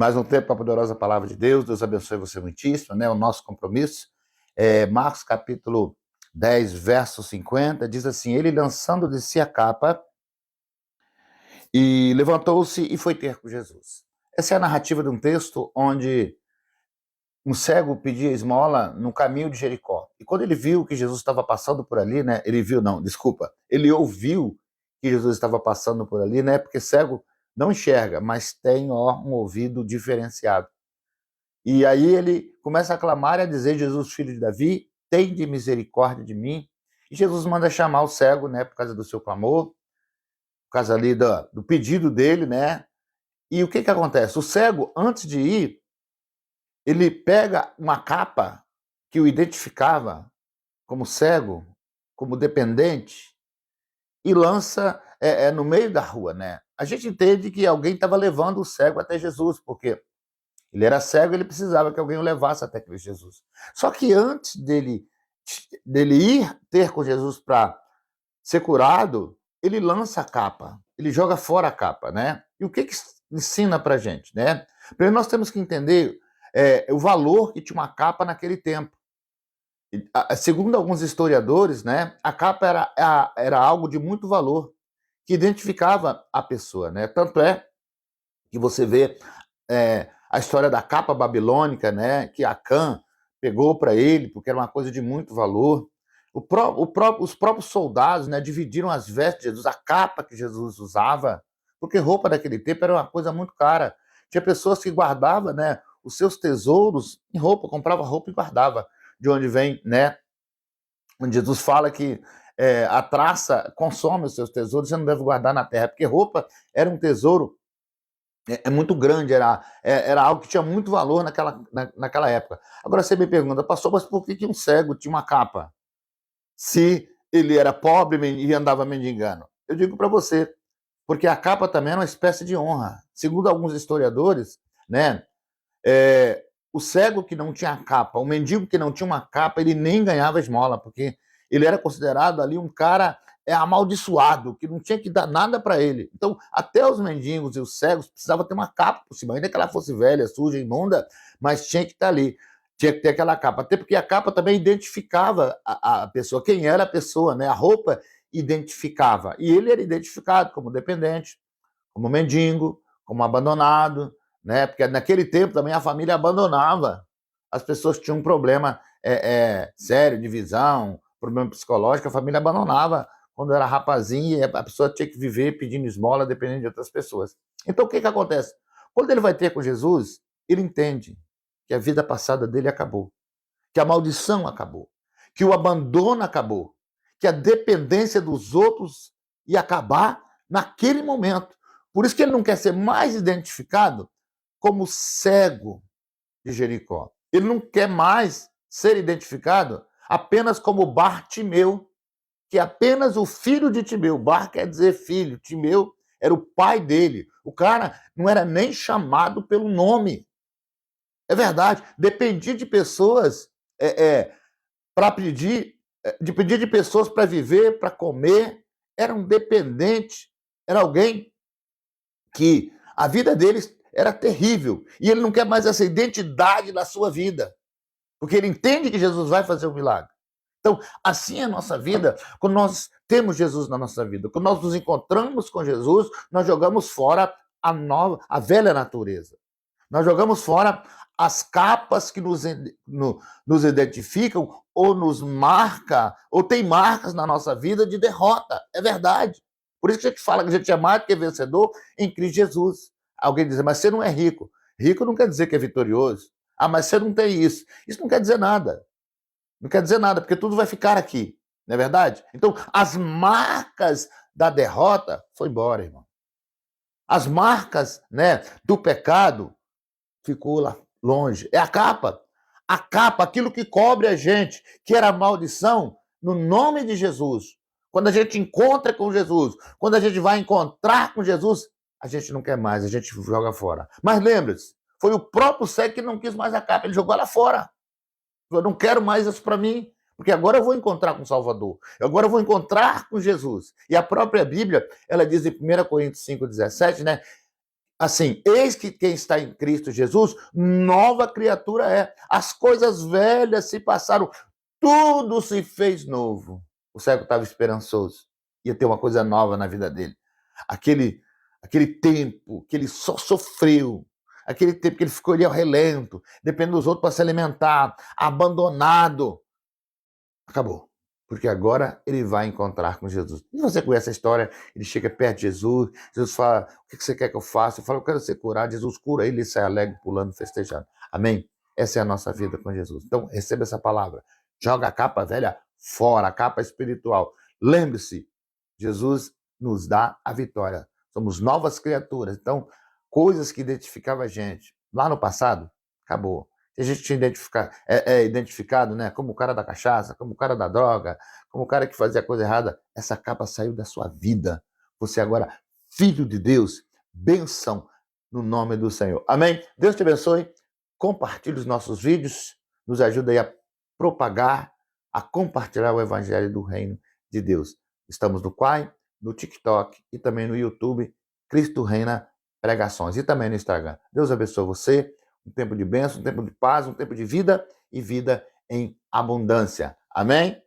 Mais um tempo para a poderosa palavra de Deus. Deus abençoe você muitíssimo, né? O nosso compromisso. Marcos capítulo 10, verso 50, diz assim: ele lançando de si a capa e levantou-se e foi ter com Jesus. Essa é a narrativa de um texto onde um cego pedia esmola no caminho de Jericó. E quando ele viu que Jesus estava passando por ali, né? Ele ouviu que Jesus estava passando por ali, né? Porque cego não enxerga, mas tem um ouvido diferenciado. E aí ele começa a clamar e a dizer: Jesus, filho de Davi, tem de misericórdia de mim. E Jesus manda chamar o cego, né? Por causa do seu clamor, por causa ali do pedido dele, né? E o que acontece? O cego, antes de ir, ele pega uma capa que o identificava como cego, como dependente, e lança no meio da rua, né? A gente entende que alguém estava levando o cego até Jesus, porque ele era cego e ele precisava que alguém o levasse até Cristo Jesus. Só que antes dele ir ter com Jesus para ser curado, ele lança a capa, ele joga fora a capa, né? E o que ensina para a gente, né? Primeiro nós temos que entender o valor que tinha uma capa naquele tempo. Segundo alguns historiadores, né, a capa era algo de muito valor, que identificava a pessoa, né? Tanto é que você vê a história da capa babilônica, né, que Acã pegou para ele, porque era uma coisa de muito valor. Os próprios soldados, né, dividiram as vestes de Jesus, a capa que Jesus usava, porque roupa daquele tempo era uma coisa muito cara. Tinha pessoas que guardavam, né, os seus tesouros em roupa, comprava roupa e guardava. De onde vem, né, onde Jesus fala que a traça consome os seus tesouros, você não deve guardar na terra, porque roupa era um tesouro muito grande, era algo que tinha muito valor naquela época. Agora você me pergunta, pastor, mas por que um cego tinha uma capa? Se ele era pobre e andava mendigando? Eu digo para você, porque a capa também era uma espécie de honra. Segundo alguns historiadores, né, o cego que não tinha capa, o mendigo que não tinha uma capa, ele nem ganhava esmola, porque ele era considerado ali um cara amaldiçoado, que não tinha que dar nada para ele. Então, até os mendigos e os cegos precisavam ter uma capa por cima, ainda que ela fosse velha, suja, imunda, mas tinha que estar ali, tinha que ter aquela capa. Até porque a capa também identificava a pessoa, quem era a pessoa, né? A roupa identificava. E ele era identificado como dependente, como mendigo, como abandonado, né? Porque naquele tempo também a família abandonava. As pessoas tinham um problema sério de visão, problema psicológico, a família abandonava quando era rapazinho e a pessoa tinha que viver pedindo esmola, dependendo de outras pessoas. Então o que acontece? Quando ele vai ter com Jesus, ele entende que a vida passada dele acabou, que a maldição acabou, que o abandono acabou, que a dependência dos outros ia acabar naquele momento. Por isso que ele não quer ser mais identificado como cego de Jericó. Ele não quer mais ser identificado apenas como Bartimeu, que é apenas o filho de Timeu. Bar quer dizer filho, Timeu era o pai dele. O cara não era nem chamado pelo nome. É verdade, dependia de pessoas para pedir, de pessoas para viver, para comer. Era um dependente, era alguém que a vida deles era terrível. E ele não quer mais essa identidade na sua vida, porque ele entende que Jesus vai fazer um milagre. Então, assim é a nossa vida, quando nós temos Jesus na nossa vida, quando nós nos encontramos com Jesus, nós jogamos fora a velha natureza. Nós jogamos fora as capas que nos identificam ou nos marca, ou tem marcas na nossa vida de derrota. É verdade. Por isso que a gente fala que a gente é mais do que vencedor em Cristo Jesus. Alguém diz, mas você não é rico. Rico não quer dizer que é vitorioso. Ah, mas você não tem isso. Isso não quer dizer nada. Não quer dizer nada, porque tudo vai ficar aqui. Não é verdade? Então, as marcas da derrota foi embora, irmão. As marcas, né, do pecado ficou lá longe. É a capa. A capa, aquilo que cobre a gente, que era a maldição, no nome de Jesus. Quando a gente encontra com Jesus, quando a gente vai encontrar com Jesus, a gente não quer mais, a gente joga fora. Mas lembre-se, foi o próprio cego que não quis mais a capa, ele jogou ela fora. Eu não quero mais isso para mim, porque agora eu vou encontrar com o Salvador. Agora eu vou encontrar com Jesus. E a própria Bíblia, ela diz em 1 Coríntios 5,17, né? Assim, eis que quem está em Cristo Jesus, nova criatura é. As coisas velhas se passaram, tudo se fez novo. O cego estava esperançoso. Ia ter uma coisa nova na vida dele. Aquele tempo que ele só sofreu, aquele tempo que ele ficou ali ao relento, dependendo dos outros para se alimentar, abandonado, acabou. Porque agora ele vai encontrar com Jesus. E você conhece a história, ele chega perto de Jesus, Jesus fala, o que você quer que eu faça? Ele fala, eu quero ser curado. Jesus cura ele, sai alegre, pulando, festejando. Amém? Essa é a nossa vida com Jesus. Então, receba essa palavra. Joga a capa velha fora, a capa espiritual. Lembre-se, Jesus nos dá a vitória. Somos novas criaturas. Então, coisas que identificavam a gente lá no passado, acabou. Se a gente tinha identificado, né, como o cara da cachaça, como o cara da droga, como o cara que fazia coisa errada, essa capa saiu da sua vida. Você agora, filho de Deus, benção no nome do Senhor. Amém? Deus te abençoe. Compartilhe os nossos vídeos, nos ajuda aí a propagar, a compartilhar o evangelho do reino de Deus. Estamos no Quai, no TikTok e também no YouTube, Cristo Reina Pregações, e também no Instagram. Deus abençoe você. Um tempo de bênção, um tempo de paz, um tempo de vida e vida em abundância. Amém?